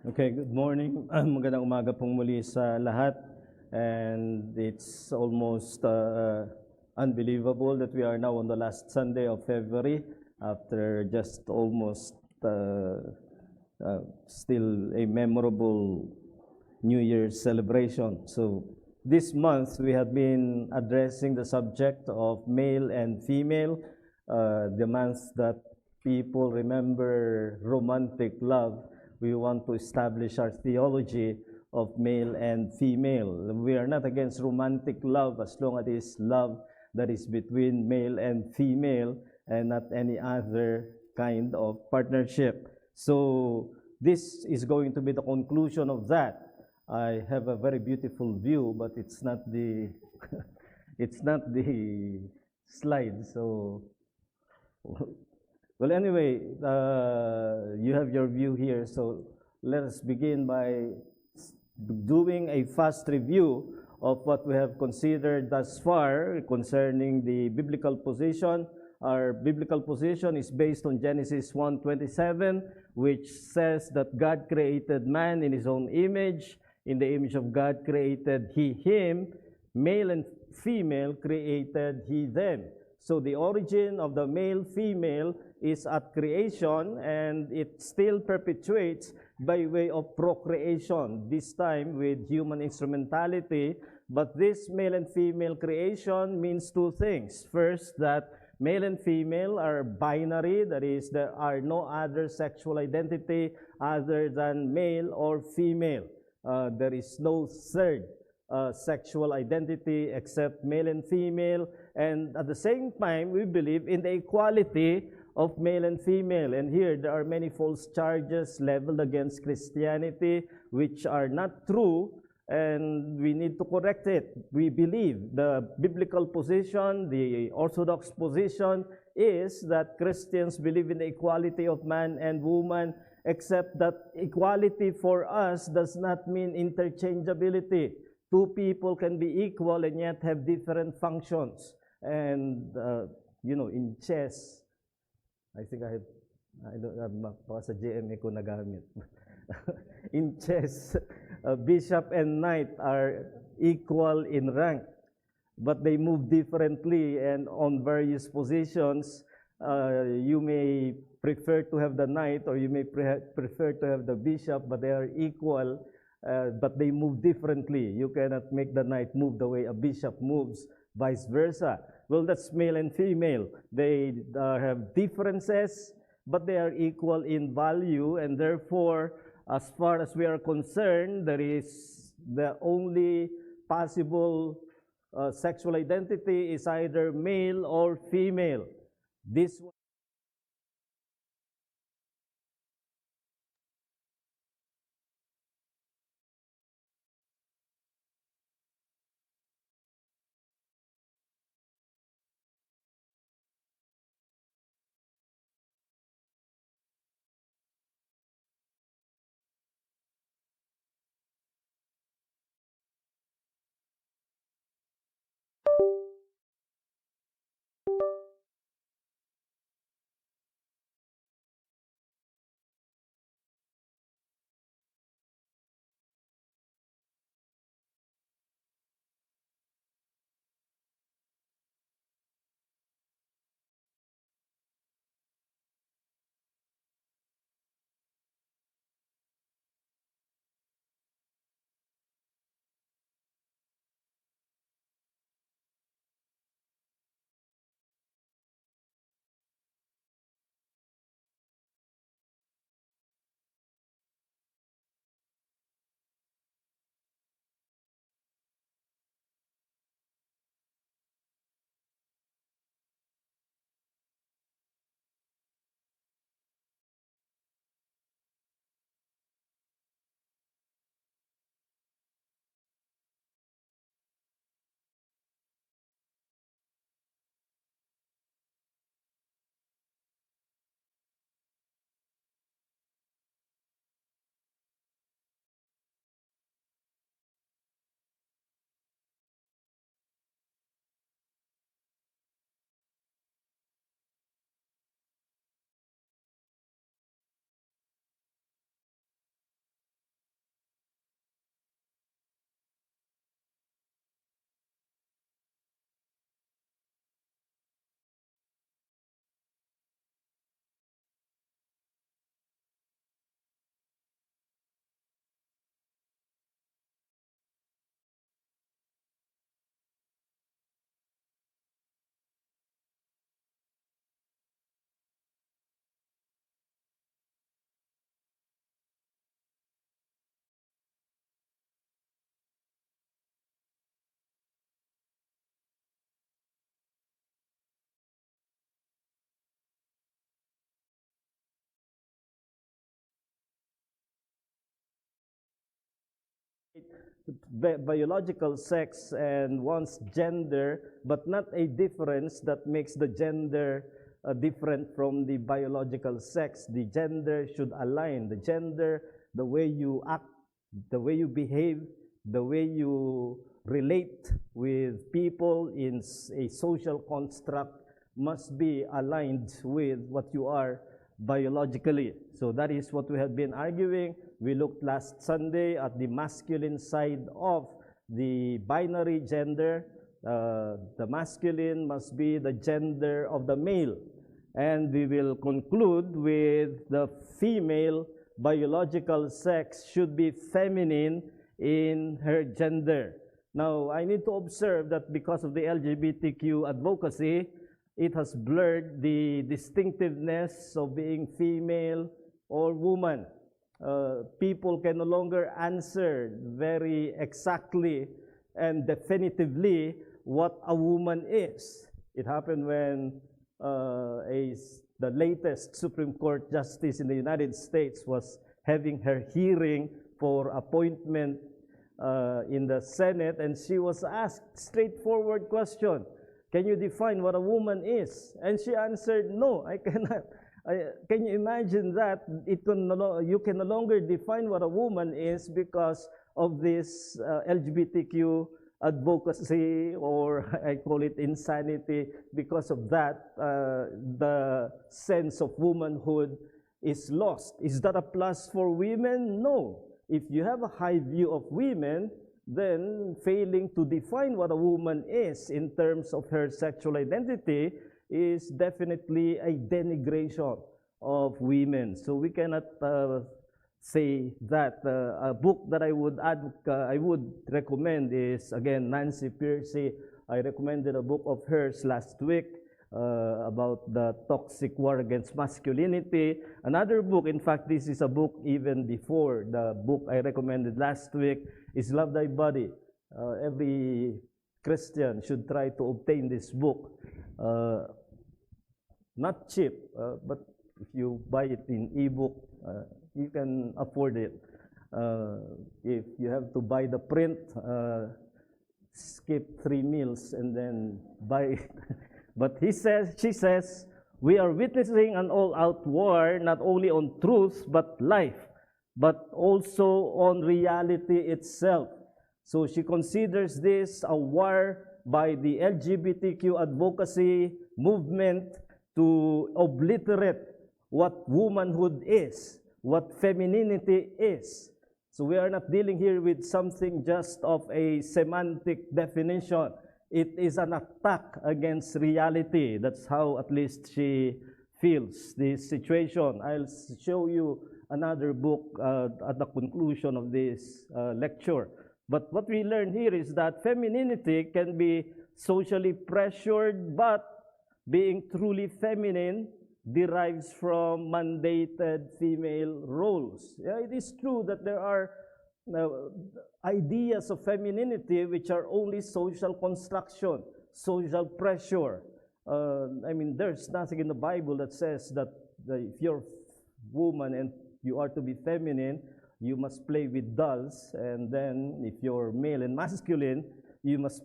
Okay, good morning. Magandang umaga pong muli sa lahat. And it's almost unbelievable that we are now on the last Sunday of February after just almost still a memorable New Year's celebration. So this month we have been addressing the subject of male and female, the month that people remember romantic love. We want to establish our theology of male and female. We are not against romantic love as long as it is love that is between male and female and not any other kind of partnership. So this is going to be the conclusion of that. I have a very beautiful view, but it's not the it's not the slide. So well, anyway, you have your view here, so let us begin by doing a fast review of what we have considered thus far concerning the biblical position. Our biblical position is based on Genesis 1:27, which says that God created man in his own image. In the image of God created he him, male and female created he them. So the origin of the male-female is at creation, and it still perpetuates by way of procreation, this time with human instrumentality. But this male and female creation means two things. First, that male and female are binary, that is, there are no other sexual identity other than male or female. There is no third sexual identity except male and female. And at the same time, we believe in the equality of male and female. And here, there are many false charges leveled against Christianity, which are not true, and we need to correct it. We believe the biblical position, the Orthodox position, is that Christians believe in the equality of man and woman, except that equality for us does not mean interchangeability. Two people can be equal and yet have different functions. And, in chess, I think I don't have, baka sa GMA ko nagamit. In chess, bishop and knight are equal in rank, but they move differently, and on various positions, you may prefer to have the knight or you may prefer to have the bishop, but they are equal, but they move differently. You cannot make the knight move the way a bishop moves, vice versa. Well, that's male and female. They have differences, but they are equal in value, and therefore, as far as we are concerned, there is the only possible sexual identity is either male or female. This biological sex and one's gender, but not a difference that makes the gender different from the biological sex. The gender should align. The gender, the way you act, the way you behave, the way you relate with people in a social construct must be aligned with what you are biologically. So that is what we have been arguing. We looked last Sunday at the masculine side of the binary gender. The masculine must be the gender of the male. And we will conclude with the female biological sex should be feminine in her gender. Now, I need to observe that because of the LGBTQ advocacy, it has blurred the distinctiveness of being female or woman. People can no longer answer very exactly and definitively what a woman is. It happened when the latest Supreme Court justice in the United States was having her hearing for appointment in the Senate, and she was asked straightforward question, can you define what a woman is? And she answered, no, I cannot. Can you imagine that? You can no longer define what a woman is because of this LGBTQ advocacy, or I call it insanity. Because of that, the sense of womanhood is lost. Is that a plus for women? No. If you have a high view of women, then failing to define what a woman is in terms of her sexual identity is definitely a denigration of women. So we cannot say that. A book that I would recommend is, again, Nancy Pearcey. I recommended a book of hers last week about the toxic war against masculinity. Another book, in fact, this is a book even before the book I recommended last week, is Love Thy Body. Every Christian should try to obtain this book. Not cheap, but if you buy it in ebook, you can afford it. If you have to buy the print, skip 3 meals and then buy it. But she says, we are witnessing an all-out war, not only on truth, but life, but also on reality itself. So she considers this a war by the LGBTQ advocacy movement to obliterate what womanhood is, what femininity is. So we are not dealing here with something just of a semantic definition. It is an attack against reality. That's how at least she feels this situation. I'll show you another book at the conclusion of this lecture. But what we learn here is that femininity can be socially pressured, but being truly feminine derives from mandated female roles. Yeah, it is true that there are ideas of femininity which are only social construction, social pressure. I mean, there's nothing in the Bible that says that if you're woman and you are to be feminine, you must play with dolls, and then if you're male and masculine, you must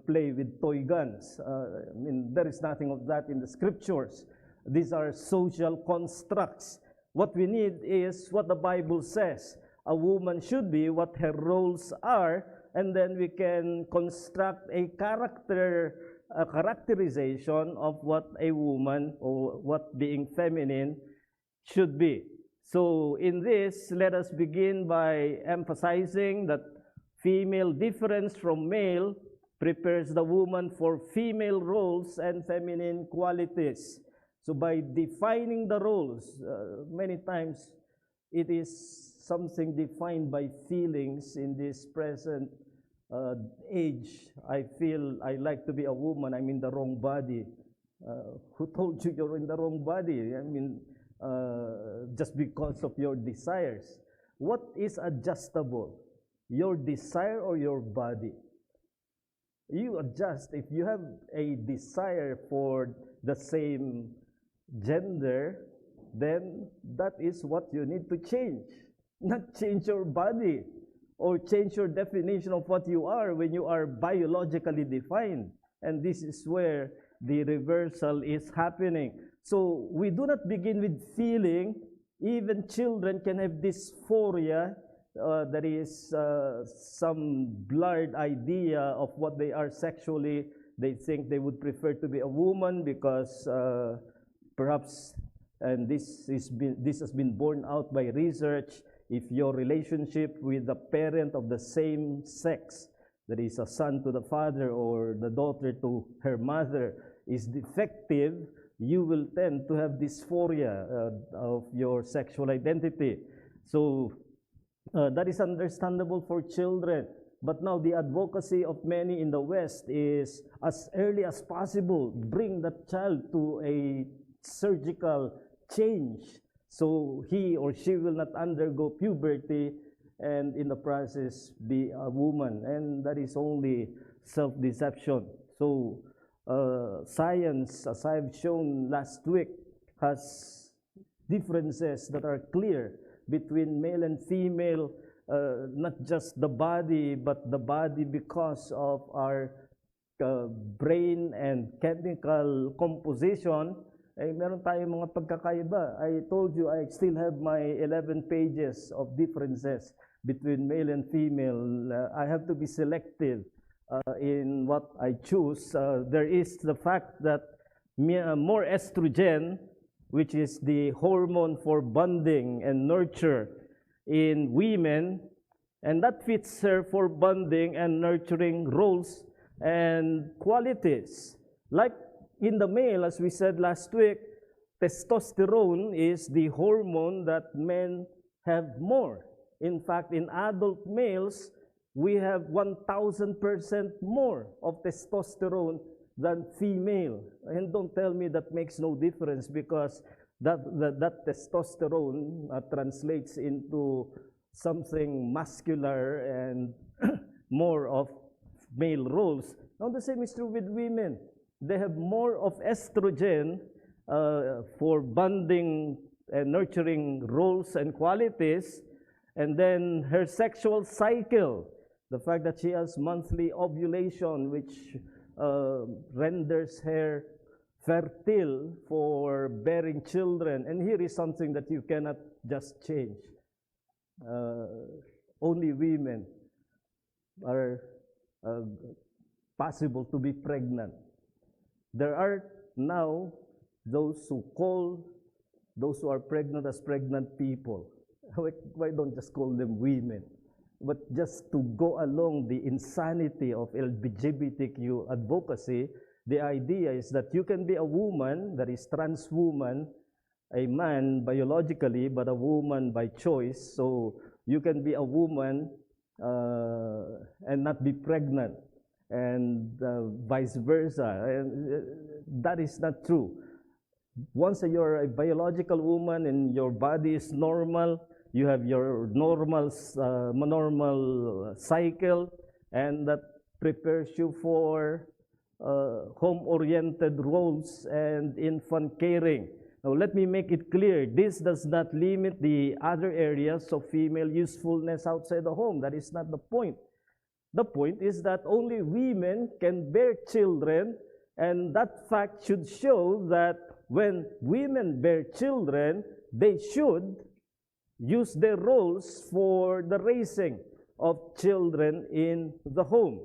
play with toy guns. I mean, there is nothing of that in the scriptures. These are social constructs. What we need is what the Bible says. A woman should be, what her roles are, and then we can construct a characterization of what a woman or what being feminine should be. So in this, let us begin by emphasizing that female difference from male prepares the woman for female roles and feminine qualities. So by defining the roles, many times it is something defined by feelings. In this present age, I feel I like to be a woman, I'm in the wrong body. Who told you you're in the wrong body? I mean, just because of your desires. What is adjustable? Your desire or your body? You adjust. If you have a desire for the same gender, then that is what you need to change. Not change your body. or change your definition of what you are when you are biologically defined. And this is where the reversal is happening. So we do not begin with feeling. Even children can have dysphoria. That is some blurred idea of what they are sexually. They think they would prefer to be a woman because perhaps, and this has been borne out by research, if your relationship with the parent of the same sex, that is a son to the father or the daughter to her mother, is defective, you will tend to have dysphoria of your sexual identity. So that is understandable for children. But now the advocacy of many in the West is, as early as possible, bring that child to a surgical change so he or she will not undergo puberty and in the process be a woman. And that is only self-deception. So science, as I've shown last week, has differences that are clear between male and female, not just the body, but the body because of our brain and chemical composition. Eh, meron tayong mga pagkakaiba. I told you I still have my 11 pages of differences between male and female. I have to be selective in what I choose. There is the fact that more estrogen, which is the hormone for bonding and nurture in women, and that fits her for bonding and nurturing roles and qualities. Like in the male, as we said last week, testosterone is the hormone that men have more. In fact, in adult males, we have 1,000% more of testosterone than female. And don't tell me that makes no difference, because that testosterone translates into something muscular and more of male roles. Now the same is true with women. They have more of estrogen for bonding and nurturing roles and qualities, and then her sexual cycle, the fact that she has monthly ovulation, which renders her fertile for bearing children. And here is something that you cannot just change. Only women are possible to be pregnant. There are now those who call those who are pregnant as pregnant people. Why don't just call them women? But just to go along the insanity of LGBTQ advocacy, the idea is that you can be a woman, that is trans woman, a man biologically, but a woman by choice. So you can be a woman and not be pregnant, and vice versa. And that is not true. Once you're a biological woman and your body is normal, you have your normal cycle, and that prepares you for home-oriented roles and infant caring. Now, let me make it clear, this does not limit the other areas of female usefulness outside the home. That is not the point. The point is that only women can bear children, and that fact should show that when women bear children, they should use their roles for the raising of children in the home.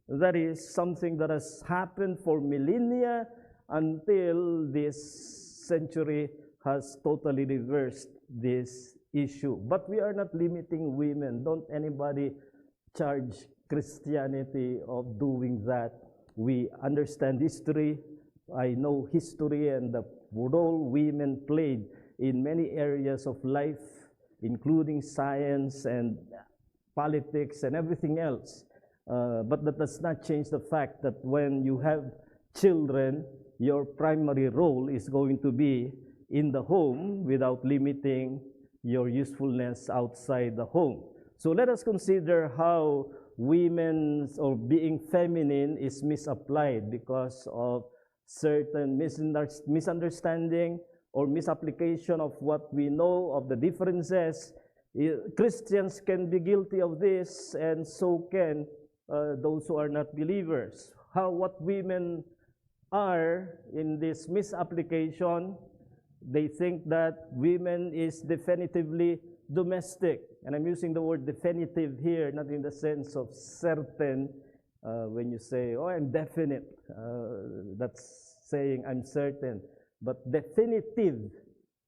That is something that has happened for millennia until this century has totally reversed this issue. But we are not limiting women. Don't anybody charge Christianity of doing that. We understand history. I know history and the role women played in many areas of life, including science and politics and everything else. But that does not change the fact that when you have children, your primary role is going to be in the home without limiting your usefulness outside the home. So let us consider how women's or being feminine is misapplied because of certain misunderstanding or misapplication of what we know of the differences Christians can be guilty of this, and so can those who are not believers. What women are in this misapplication, they think that women is definitively domestic. And I'm using the word definitive here, not in the sense of certain. When you say, oh, I'm definite, that's saying I'm certain. But definitive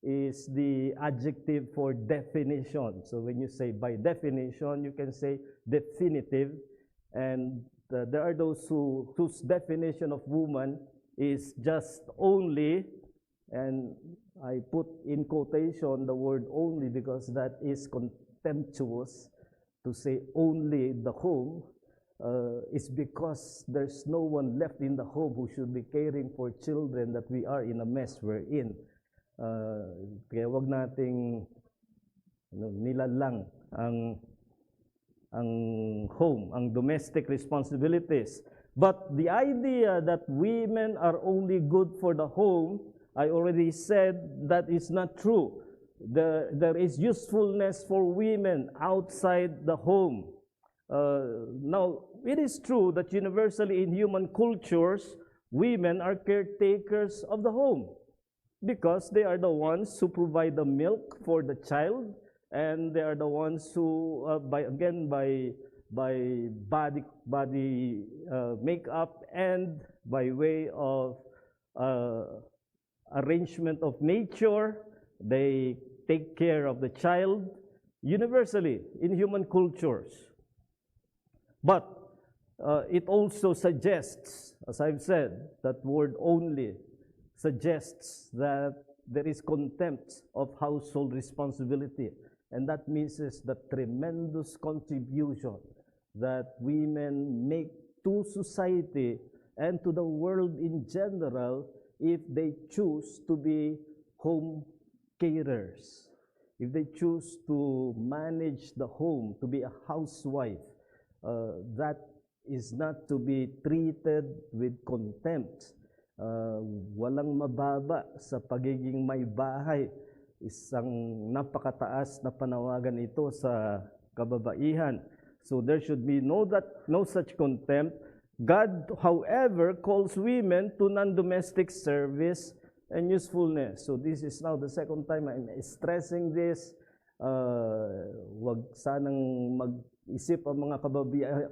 is the adjective for definition. So when you say by definition, you can say definitive. And there are those whose definition of woman is just only, and I put in quotation the word only because that is contemptuous. To say only the home is because there's no one left in the home who should be caring for children that we are in a mess we're in. Kaya wag nating nilalang ang home, ang domestic responsibilities. But the idea that women are only good for the home, I already said that is not true. There is usefulness for women outside the home. Now, it is true that universally in human cultures, women are caretakers of the home because they are the ones who provide the milk for the child, and they are the ones who, by body makeup and by way of arrangement of nature, they take care of the child universally in human cultures. But it also suggests, as I've said, that word only suggests that there is contempt of household responsibility. And that misses the tremendous contribution that women make to society and to the world in general if they choose to be home carers, if they choose to manage the home, to be a housewife. That is not to be treated with contempt. Walang mababa sa pagiging may bahay. Isang napakataas na panawagan ito sa kababaihan. So there should be no such contempt. God, however, calls women to non-domestic service and usefulness. So this is now the second time I'm stressing this. Wag sanang mag-isip ang mga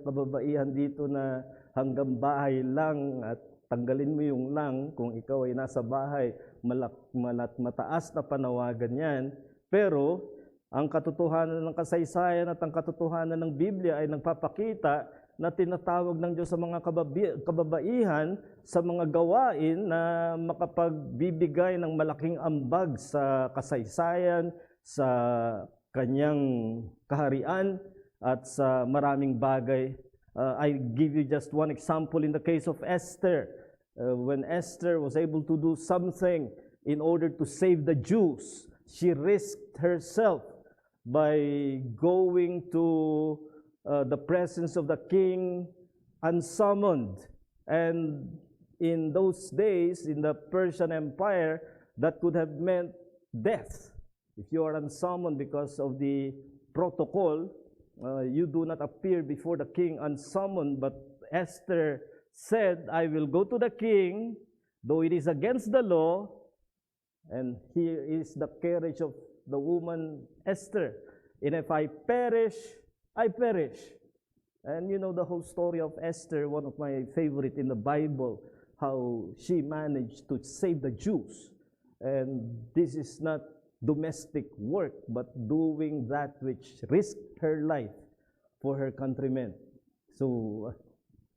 kababaihan dito na hanggang bahay lang at tanggalin mo yung lang kung ikaw ay nasa bahay. Mataas na panawagan yan. Pero ang katotohanan ng kasaysayan at ang katotohanan ng Biblia ay nagpapakita na tinatawag ng Diyos sa mga kababaihan sa mga gawain na makapagbibigay ng malaking ambag sa kasaysayan, sa kanyang kaharian, at sa maraming bagay. I give you just one example in the case of Esther. When Esther was able to do something in order to save the Jews, she risked herself by going to the presence of the king unsummoned. And in those days, in the Persian Empire, that could have meant death. If you are unsummoned because of the protocol, you do not appear before the king unsummoned. But Esther said, I will go to the king, though it is against the law. And here is the courage of the woman Esther. And if I perish, I perish. And you know the whole story of Esther, one of my favorite in the Bible, how she managed to save the Jews. And this is not domestic work, but doing that which risked her life for her countrymen. So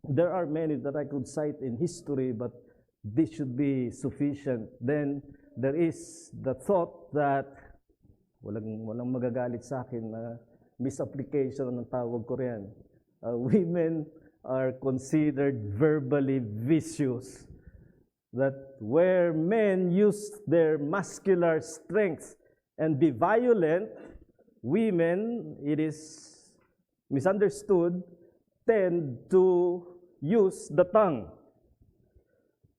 there are many that I could cite in history, but this should be sufficient. Then there is the thought that walang magagalit sa akin na misapplication ng tawag ko riyan. Women are considered verbally vicious. That where men use their muscular strength and be violent, women, it is misunderstood, tend to use the tongue.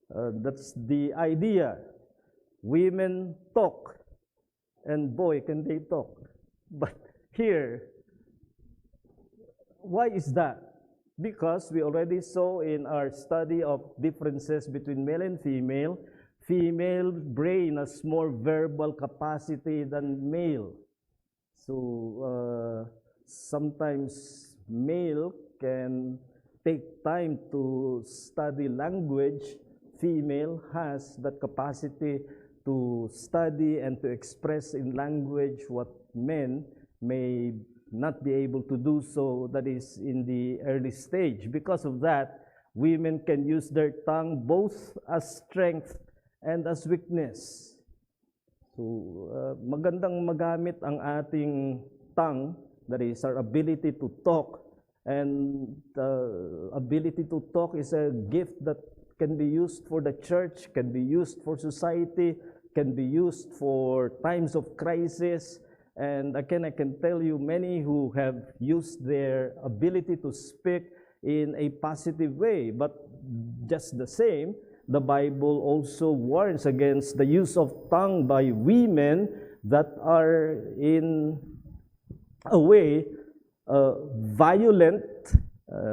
That's the idea. Women talk, and boy, can they talk. But here. Why is that? Because we already saw in our study of differences between male and female brain has more verbal capacity than male. So sometimes male can take time to study language. Female has that capacity to study and to express in language what men may not be able to do so, that is in the early stage. Because of that, women can use their tongue both as strength and as weakness. So, magandang magamit ang ating tongue, that is our ability to talk. And ability to talk is a gift that can be used for the church, can be used for society, can be used for times of crisis. And again, I can tell you many who have used their ability to speak in a positive way. But just the same, the Bible also warns against the use of tongue by women that are in a way violent,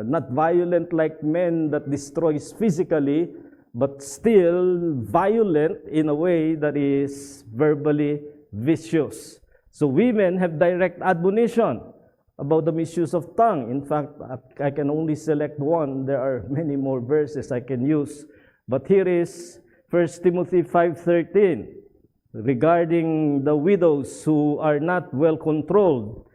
not violent like men that destroys physically, but still violent in a way that is verbally vicious. So women have direct admonition about the misuse of tongue. In fact, I can only select one. There are many more verses I can use. But here is 1 Timothy 5:13 regarding the widows who are not well controlled.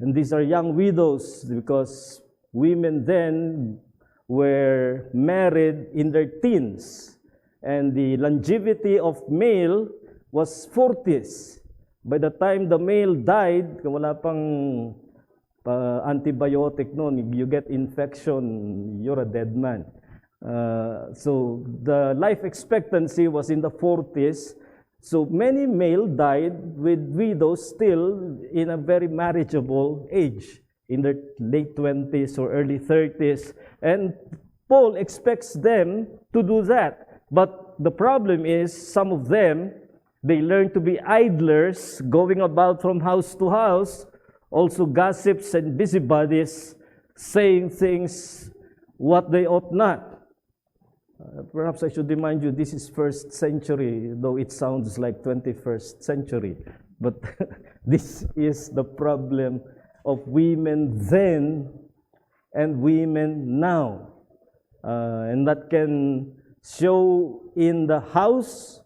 And these are young widows because women then were married in their teens. And the longevity of male was 40s. By the time the male died, wala pang antibiotic noon, you get infection, you're a dead man. So the life expectancy was in the 40s. So many male died with widows still in a very marriageable age, in their late 20s or early 30s. And Paul expects them to do that. But the problem is some of them, they learn to be idlers, going about from house to house, also gossips and busybodies, saying things what they ought not. Perhaps I should remind you, this is 1st century, though it sounds like 21st century. But this is the problem of women then and women now. And that can show in the house.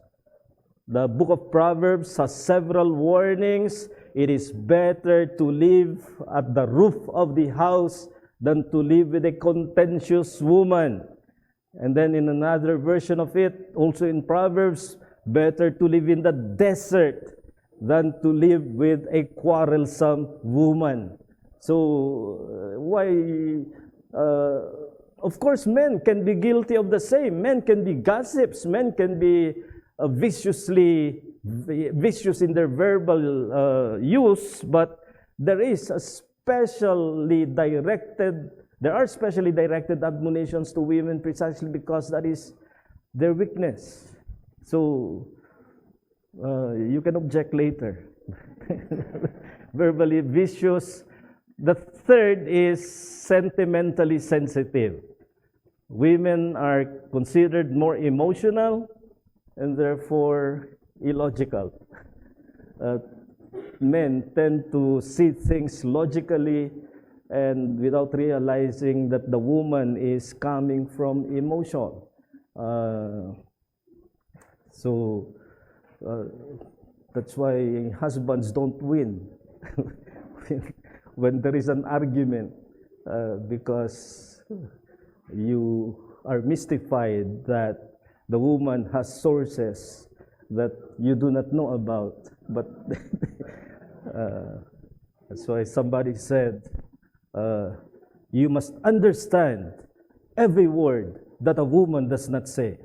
The book of Proverbs has several warnings. It is better to live at the roof of the house than to live with a contentious woman. And then in another version of it, also in Proverbs, better to live in the desert than to live with a quarrelsome woman. So, of course, men can be guilty of the same. Men can be gossips. Men can be vicious in their verbal use, but there are specially directed admonitions to women precisely because that is their weakness. So you can object later. Verbally vicious. The third is sentimentally sensitive. Women are considered more emotional and therefore illogical. Men tend to see things logically and without realizing that the woman is coming from emotion. So that's why husbands don't win when there is an argument, because you are mystified that the woman has sources that you do not know about. But that's why somebody said, you must understand every word that a woman does not say.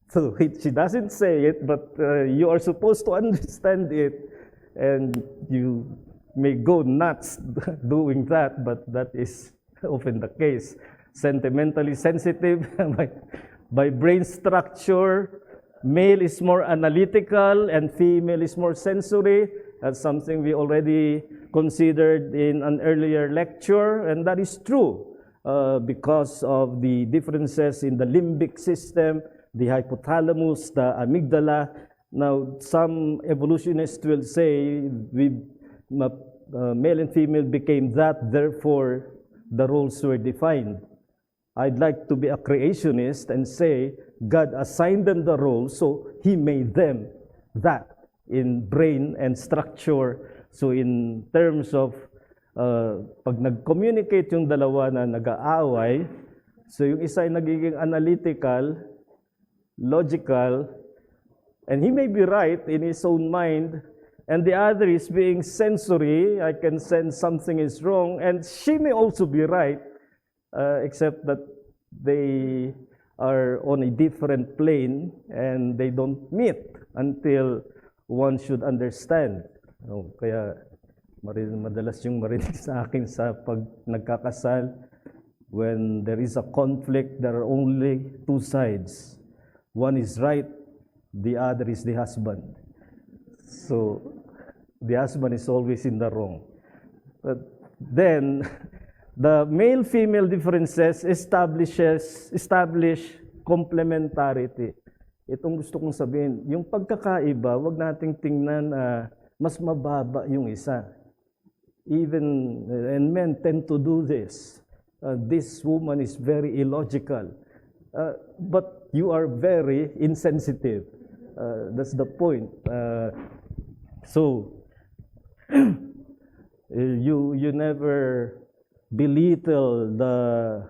So she doesn't say it, but you are supposed to understand it, and you may go nuts doing that, but that is often the case. Sentimentally sensitive by brain structure, male is more analytical and female is more sensory. That's something we already considered in an earlier lecture, and that is true because of the differences in the limbic system, the hypothalamus, the amygdala. Now, some evolutionists will say male and female became that, therefore the roles were defined. I'd like to be a creationist and say God assigned them the roles, so He made them that in brain and structure. So in terms of pag nag-communicate yung dalawa na nag-aaway, so yung isa ay nagiging analytical, logical, and he may be right in his own mind, and the other is being sensory. I can sense something is wrong, and she may also be right, except that they are on a different plane and they don't meet until one should understand. Kaya madalas yung marinig sa akin sa pag nagkakasal, when there is a conflict, there are only two sides. One is right, the other is the husband. So the husband is always in the wrong. But then the male-female differences establish complementarity. Itong gusto kong sabihin, yung pagkakaiba, wag nating tingnan mas mababa yung isa. Even, and men tend to do this. This woman is very illogical. But you are very insensitive. That's the point. So, you never belittle the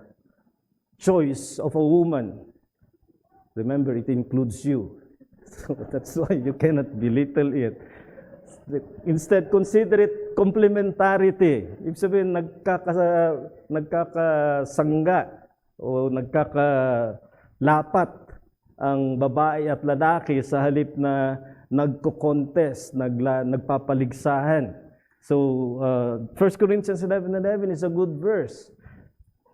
choice of a woman. Remember, it includes you. So that's why you cannot belittle it. Instead, consider it complementarity. Ibig sabihin, nagkakasangga o nagkakalapat ang babae at lalaki sa halip na nagko-contest, nagpapaligsahan. So, 1 Corinthians 11:11 is a good verse.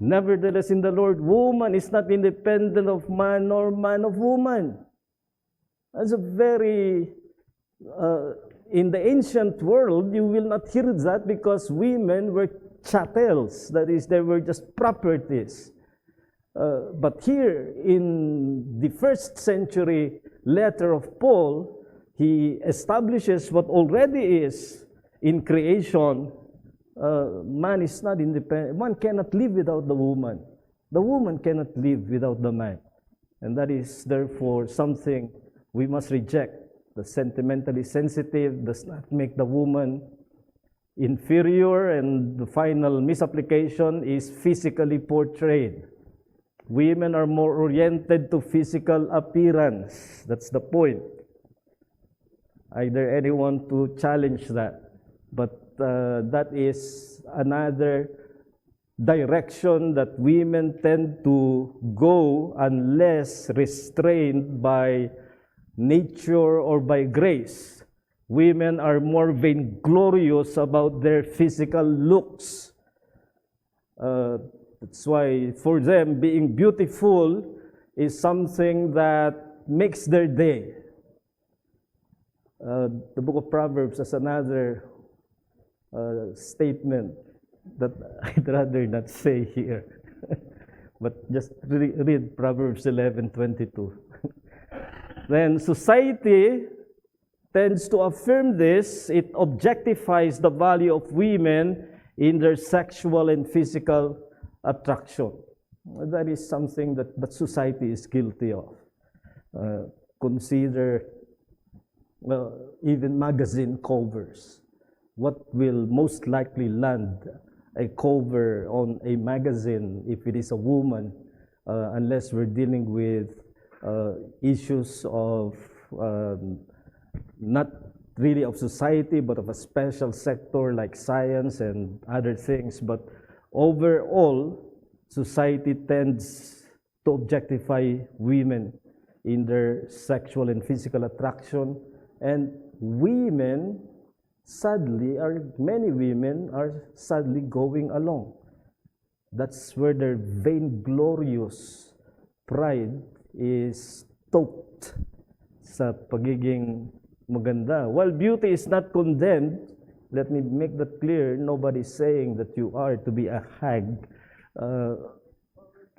Nevertheless, in the Lord, woman is not independent of man, nor man of woman. That's a very... in the ancient world, you will not hear that because women were chattels. That is, they were just properties. But here, in the first century letter of Paul, he establishes what already is in creation. Man is not independent. Man cannot live without the woman. The woman cannot live without the man. And that is, therefore, something we must reject. The sentimentally sensitive does not make the woman inferior, and the final misapplication is physically portrayed. Women are more oriented to physical appearance. That's the point. Either anyone to challenge that. But that is another direction that women tend to go unless restrained by nature or by grace. Women are more vainglorious about their physical looks. That's why for them, being beautiful is something that makes their day. The book of Proverbs has another statement that I'd rather not say here. But just read Proverbs 11:22. When society tends to affirm this, it objectifies the value of women in their sexual and physical attraction. That is something that society is guilty of. Consider even magazine covers. What will most likely land a cover on a magazine if it is a woman, unless we're dealing with issues of not really of society, but of a special sector like science and other things. But overall, society tends to objectify women in their sexual and physical attraction. And women, sadly, many women are sadly going along. That's where their vainglorious pride is stoked sa pagiging maganda. While beauty is not condemned, let me make that clear, nobody's saying that you are to be a hag.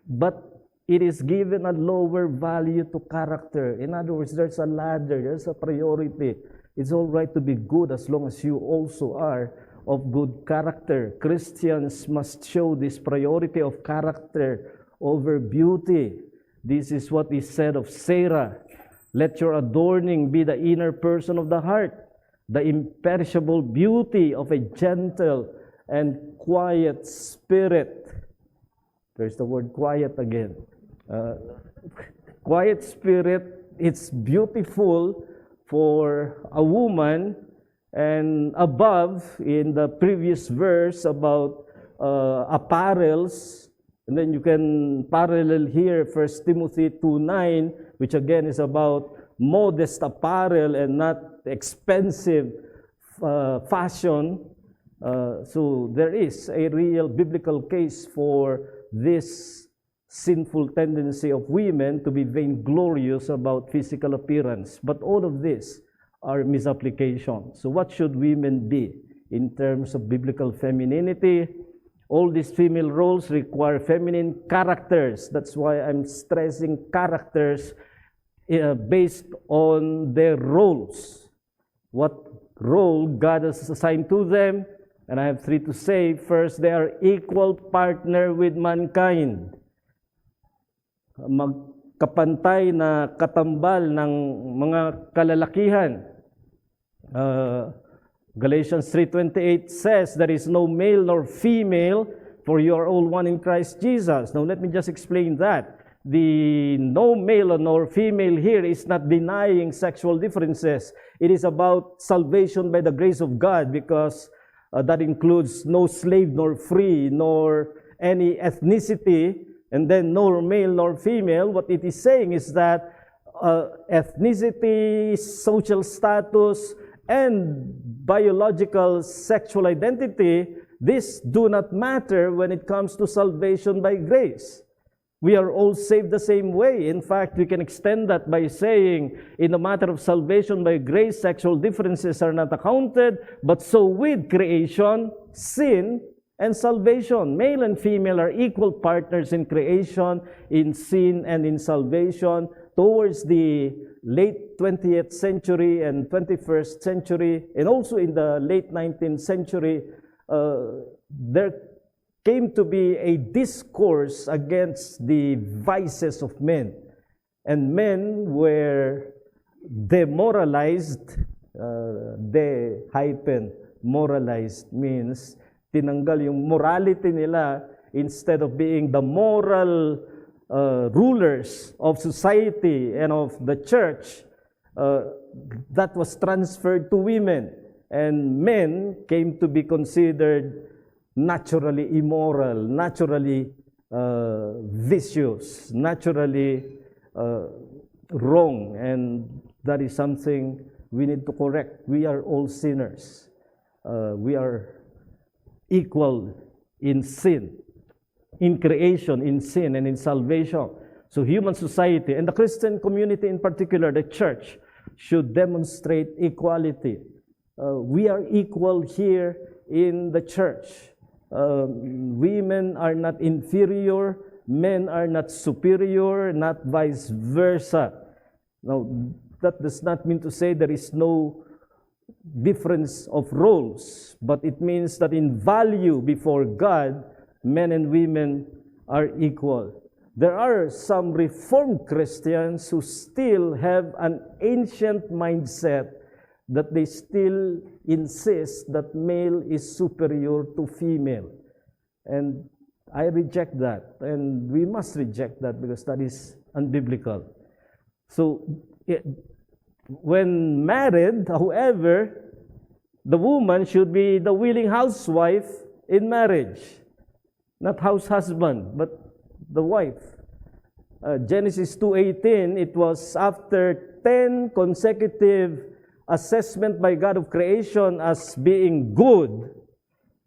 But it is given a lower value to character. In other words, there's a ladder, there's a priority. It's all right to be good as long as you also are of good character. Christians must show this priority of character over beauty. This is what is said of Sarah. Let your adorning be the inner person of the heart, the imperishable beauty of a gentle and quiet spirit. There's the word quiet again. Quiet spirit, it's beautiful for a woman. And above, in the previous verse about apparels, and then you can parallel here 1 Timothy 2:9, which again is about modest apparel and not expensive fashion. So there is a real biblical case for this sinful tendency of women to be vainglorious about physical appearance. But all of this are misapplications. So what should women be in terms of biblical femininity? All these female roles require feminine characters. That's why I'm stressing characters based on their roles. What role God has assigned to them? And I have three to say. First, they are equal partner with mankind. Magkapantay na katambal ng mga kalalakihan. Galatians 3:28 says, there is no male nor female, for you are all one in Christ Jesus. Now let me just explain that. The no male nor female here is not denying sexual differences. It is about salvation by the grace of God, because that includes no slave nor free, nor any ethnicity, and then nor male nor female. What it is saying is that ethnicity, social status, and biological sexual identity, these do not matter when it comes to salvation by grace. We are all saved the same way. In fact, we can extend that by saying, in the matter of salvation by grace, sexual differences are not accounted, but so with creation, sin, and salvation. Male and female are equal partners in creation, in sin, and in salvation. Towards the late 20th century and 21st century, and also in the late 19th century, there came to be a discourse against the vices of men. And men were demoralized. Moralized means tinanggal yung morality nila. Instead of being the moral rulers of society and of the church, that was transferred to women. And men came to be considered naturally immoral, naturally vicious, naturally wrong. And that is something we need to correct. We are all sinners. We are equal in sin, in creation, in sin, and in salvation. So human society, and the Christian community in particular, the church, should demonstrate equality. We are equal here in the church. Women are not inferior, men are not superior, not vice versa. Now, that does not mean to say there is no difference of roles, but it means that in value before God, men and women are equal. There are some Reformed Christians who still have an ancient mindset that they still insist that male is superior to female. And I reject that, and we must reject that because that is unbiblical. So, when married, however, the woman should be the willing housewife in marriage. Not house husband, but the wife. Genesis 2:18, it was after 10 consecutive assessment by God of creation as being good.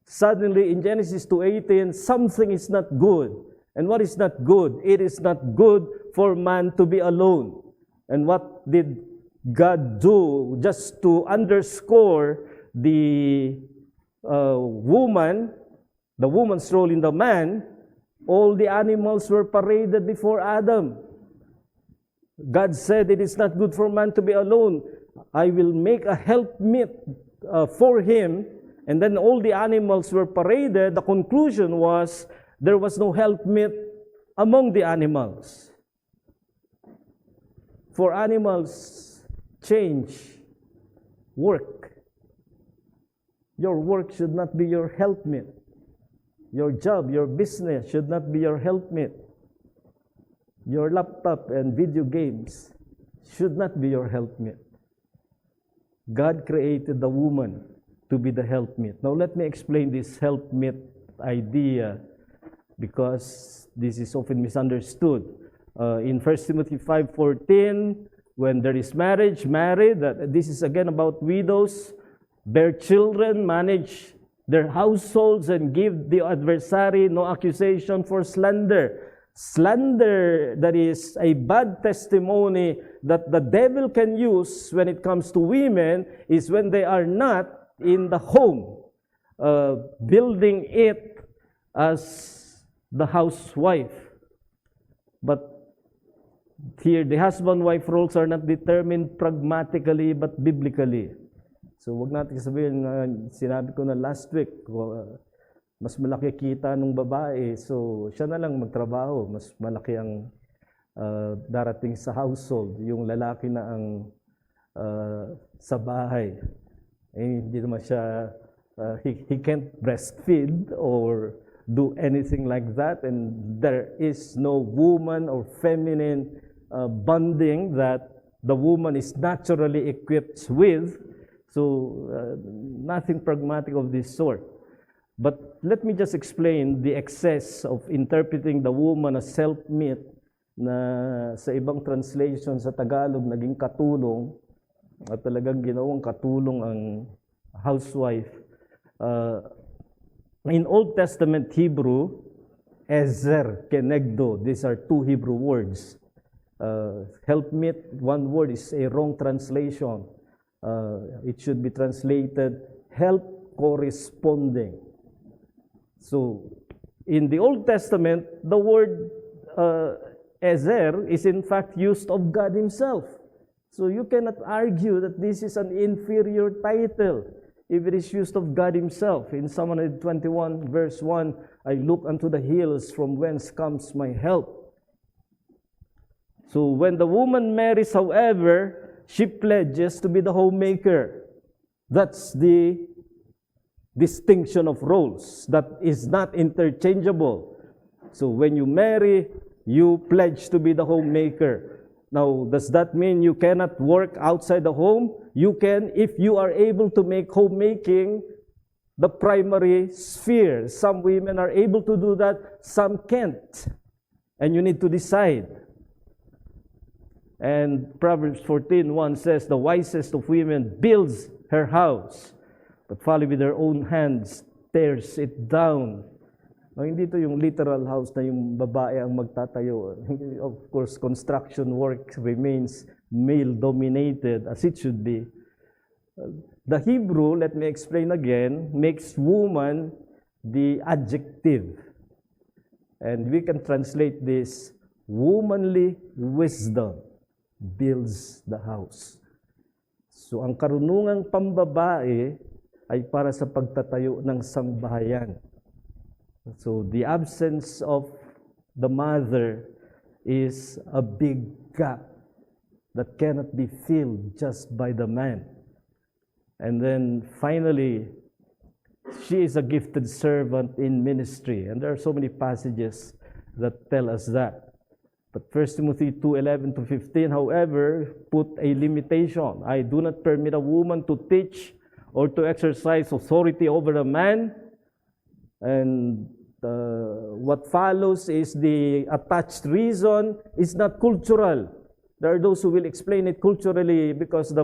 Suddenly in Genesis 2:18, something is not good. And what is not good? It is not good for man to be alone. And what did God do just to underscore the woman's role in the man. All the animals were paraded before Adam. God said, it is not good for man to be alone. I will make a helpmeet for him. And then all the animals were paraded. The conclusion was, there was no helpmeet among the animals. For animals, change, work. Your work should not be your helpmeet. Your job, your business should not be your helpmeet. Your laptop and video games should not be your helpmeet. God created the woman to be the helpmeet. Now let me explain this helpmeet idea, because this is often misunderstood. In 1 Timothy 5:14, when there is marriage, this is again about widows, bear children, manage their households, and give the adversary no accusation for slander. Slander, that is a bad testimony that the devil can use when it comes to women, is when they are not in the home, building it as the housewife. But here, the husband-wife roles are not determined pragmatically but biblically. So, wag natin sabihin, sinabi ko na last week, mas malaki kita nung babae, so siya na lang magtrabaho. Mas malaki ang darating sa household. Yung lalaki na ang sa bahay. Hindi naman siya, he can't breastfeed or do anything like that. And there is no woman or feminine bonding that the woman is naturally equipped with. So, nothing pragmatic of this sort. But let me just explain the excess of interpreting the woman as helpmeet na sa ibang translation sa Tagalog naging katulong at talagang ginawang katulong ang housewife. In Old Testament Hebrew, ezer, kenegdo, these are two Hebrew words. Helpmeet, one word is a wrong translation. It should be translated help corresponding. So, in the Old Testament, the word ezer is in fact used of God Himself. So you cannot argue that this is an inferior title if it is used of God Himself. In Psalm 121, verse 1, I look unto the hills from whence comes my help. So when the woman marries, however, she pledges to be the homemaker. That's the distinction of roles that is not interchangeable. So when you marry, you pledge to be the homemaker. Now, does that mean you cannot work outside the home? You can if you are able to make homemaking the primary sphere. Some women are able to do that, some can't. And you need to decide. And Proverbs 14:1 says, the wisest of women builds her house, but folly with her own hands tears it down. No, hindi ito yung literal house na yung babae ang magtatayo. Of course, construction work remains male-dominated as it should be. The Hebrew, let me explain again, makes woman the adjective. And we can translate this, womanly wisdom builds the house. So, ang karunungang pambabae ay para sa pagtatayo ng sambahayan. So, the absence of the mother is a big gap that cannot be filled just by the man. And then, finally, she is a gifted servant in ministry. And there are so many passages that tell us that. But 1 Timothy 2:11-15, however, put a limitation. I do not permit a woman to teach or to exercise authority over a man. And what follows is the attached reason is not cultural. There are those who will explain it culturally because the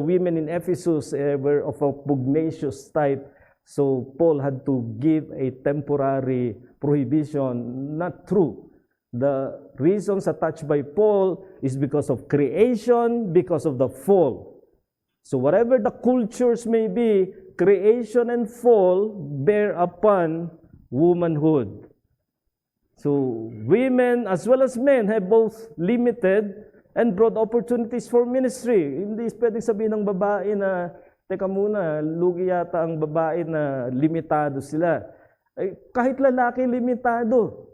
women in Ephesus were of a pugnacious type. So Paul had to give a temporary prohibition. Not true. The reasons attached by Paul is because of creation, because of the fall. So whatever the cultures may be, creation and fall bear upon womanhood. So women as well as men have both limited and broad opportunities for ministry. Hindi pwedeng sabihin ng babae na, teka muna, lugi yata ang babae na limitado sila. Kahit lalaki, limitado.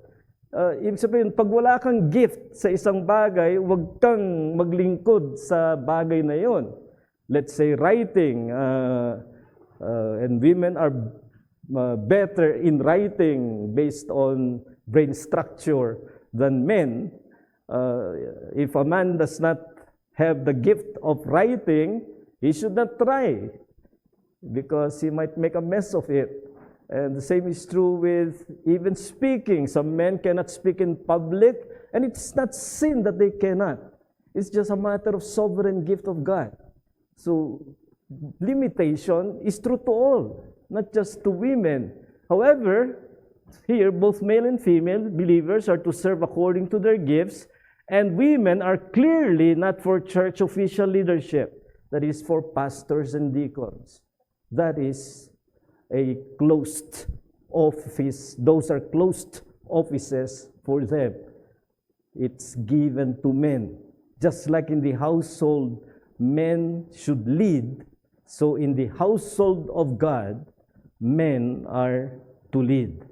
Ibig sabihin, pag wala kang gift sa isang bagay, huwag kang maglingkod sa bagay na yon. Let's say writing, and women are better in writing based on brain structure than men. If a man does not have the gift of writing, he should not try because he might make a mess of it. And the same is true with even speaking. Some men cannot speak in public, and it's not sin that they cannot. It's just a matter of sovereign gift of God. So limitation is true to all, not just to women. However, here, both male and female believers are to serve according to their gifts, and women are clearly not for church official leadership. That is for pastors and deacons. That is a closed office. Those are closed offices for them. It's given to men. Just like in the household, men should lead, so in the household of God, men are to lead.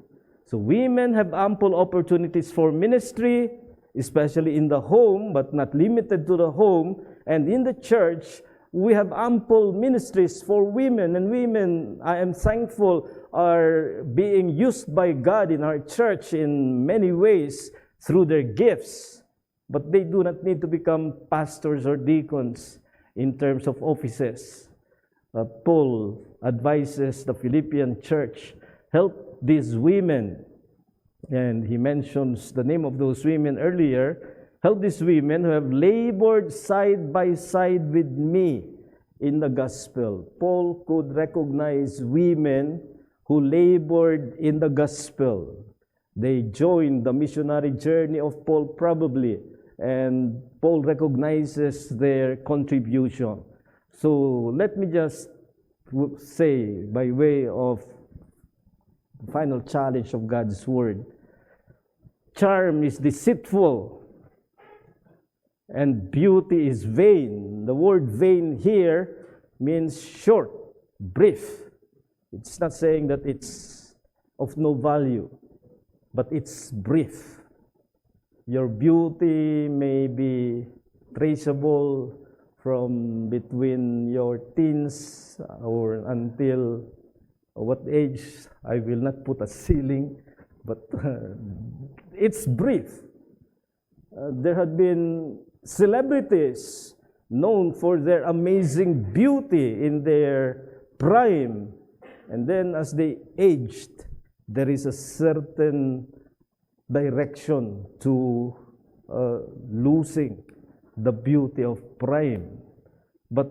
So women have ample opportunities for ministry, especially in the home, but not limited to the home. And in the church, we have ample ministries for women. And women, I am thankful, are being used by God in our church in many ways through their gifts. But they do not need to become pastors or deacons in terms of offices. Paul advises the Philippian church, help these women, and he mentions the name of those women earlier, help these women who have labored side by side with me in the gospel. Paul could recognize women who labored in the gospel. They joined the missionary journey of Paul probably, and Paul recognizes their contribution. So let me just say, by way of final challenge of God's word, charm is deceitful and beauty is vain. The word vain here means short, brief. It's not saying that it's of no value, but it's brief. Your beauty may be traceable from between your teens or until what age, I will not put a ceiling, but it's brief. There had been celebrities known for their amazing beauty in their prime, and then as they aged, there is a certain direction to losing the beauty of prime. But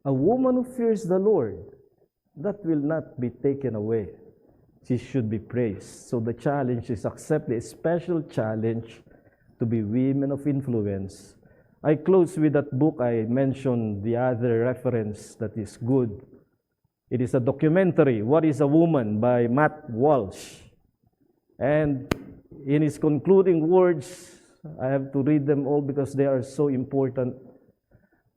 a woman who fears the Lord, that will not be taken away. She should be praised. So the challenge is accept a special challenge to be women of influence. I close with that book I mentioned, the other reference that is good. It is a documentary, What is a Woman, by Matt Walsh. And in his concluding words, I have to read them all because they are so important.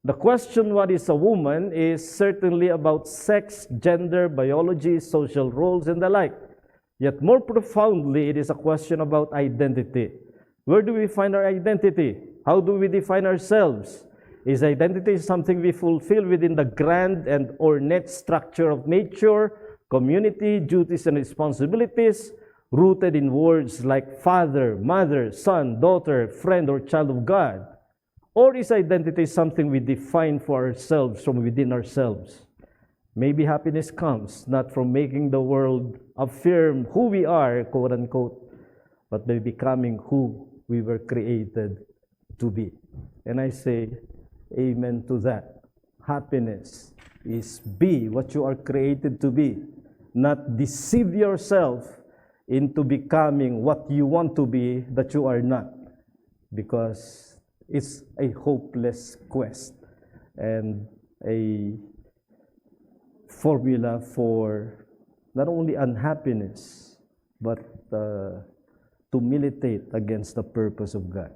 The question, what is a woman, is certainly about sex, gender, biology, social roles, and the like. Yet more profoundly, it is a question about identity. Where do we find our identity? How do we define ourselves? Is identity something we fulfill within the grand and ornate structure of nature, community, duties, and responsibilities, rooted in words like father, mother, son, daughter, friend, or child of God? Or is identity something we define for ourselves from within ourselves? Maybe happiness comes not from making the world affirm who we are, quote unquote, but by becoming who we were created to be. And I say amen to that. Happiness is be what you are created to be, not deceive yourself into becoming what you want to be that you are not. because it's a hopeless quest and a formula for not only unhappiness, but to militate against the purpose of God.